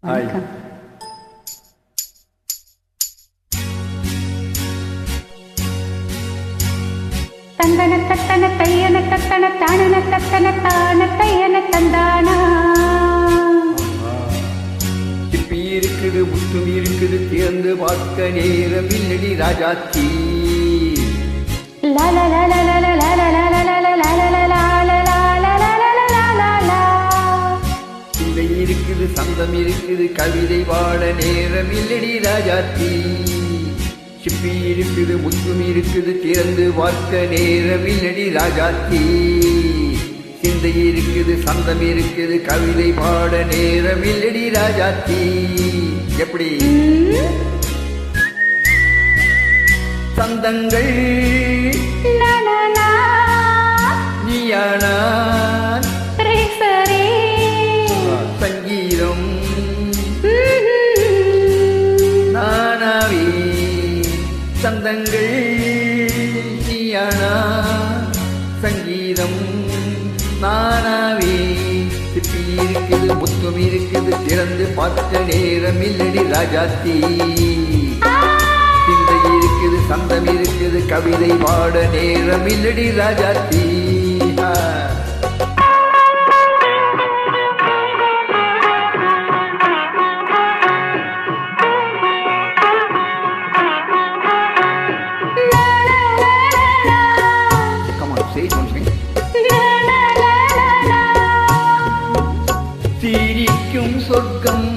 வணக்கம். தந்தன தத்தன தையன தத்தன தானன தத்தன தான தையன தந்தானா. சிப்பி இருக்குது, முத்தும் இருக்குது, திறந்து பார்க்க நேரம் இல்லடி ராஜாத்தி. சிந்தை இருக்குது, சந்தம் இருக்குது, கவிதை பாட நேரம் இல்லடி ராஜாத்தி. சிப்பி இருக்குது, முத்தும் இருக்குது, திறந்து பார்க்க நேரம் இல்லடி ராஜாத்தி. சிந்தை இருக்குது, சந்தம் இருக்குது, கவிதை பாட நேரம் இல்லடி ராஜாத்தி. எப்படி சந்தங்கள் நீயானா சங்கீதம் நானாவே. சந்தங்கள் நீயானா சங்கீதம் நானாவே. சிப்பி இருக்குது, முத்தும் இருக்குது, திறந்து பார்த்த நேரம் இல்லடி ராஜாத்தி. சிந்தை இருக்குது, சந்தம் இருக்குது, கவிதை பாட நேரம் இல்லடி ராஜாத்தி. சிரிக்கும் சொர்க்கம்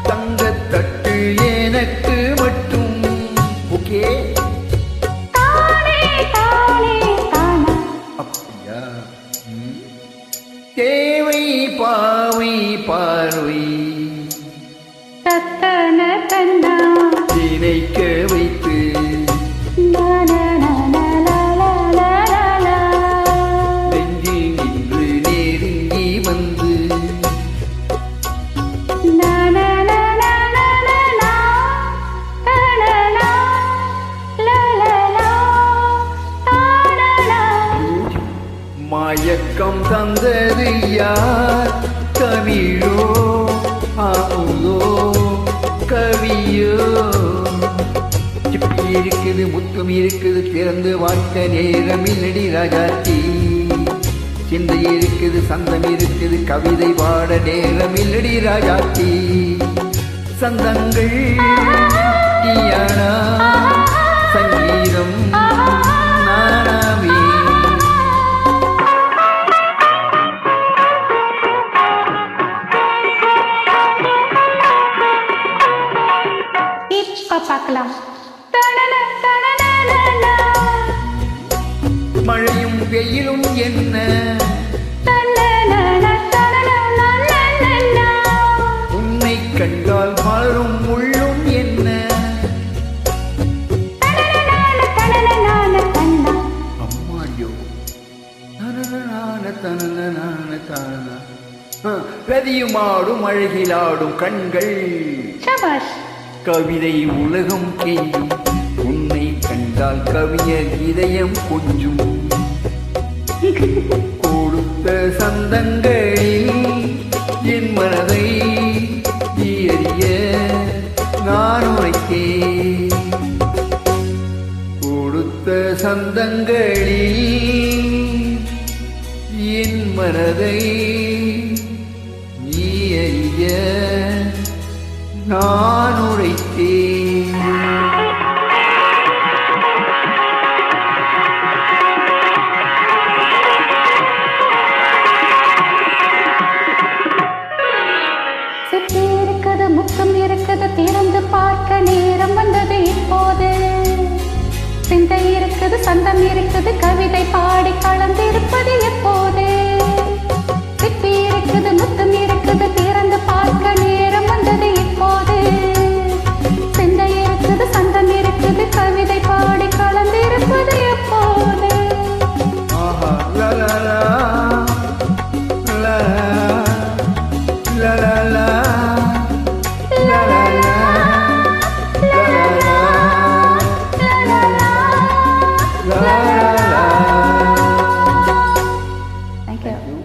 தங்கத்தட்டு எனக்கு மட்டும். ஓகே அப்படியா? தேவை பாவை பார்வை நினைக்க வைத்து நெஞ்சில் நின்று நெருங்கி வந்து மயக்கம் தந்தது யார்? கவிழோ ஆமுதோ கவியோ. சிப்பி இருக்குது, முத்தும் இருக்குது, திறந்து பார்க்க நேரம் இல்லடி ராஜாத்தி. சிந்தை இருக்குது, சந்தம் இருக்குது, கவிதை பாட நேரம் இல்லடி ராஜாத்தி. சந்தங்கள் நீயானா சங்கீதம் நானாவே. பார்க்கலாம். மழையும் வெயிலும் என்ன, உன்னை கண்டால் மலரும் முள்ளும் என்ன. அம்மாடியோ ரதியுமாடும் அழகிலாடும் கண்கள் கவிதை உலகம் கெஞ்சும். உன்னை கண்டால் கவிஞர் இதயம் கொஞ்சும். கொடுத்த சந்தங்களில் என் மனதை அறிய நான் உரைத்தேன். கொடுத்த சந்தங்களில் என் மனதை நீ அறிய நான் உரைத்தேன். சிப்பி இருக்குது, முத்தம் இருக்குது, திறந்து பார்க்க நேரம் வந்தது இப்போது. சிந்தை இருக்குது, சந்தம் இருக்குது, கவிதை பாடி கலந்திருப்பது எப்போது. சிப்பி இருக்குது, முத்தம் இருக்குது, திறந்து பார்க்க நேரம் வந்தது இப்போது. சிந்தை இருக்குது, சந்தம் இருக்குது, கவிதை பாடி கலந்திருப்பது எப்போது. ஆஹா லா லா லா லா லா லா லா லா லா லா. தேங்க்யூ. தேங்க்யூ.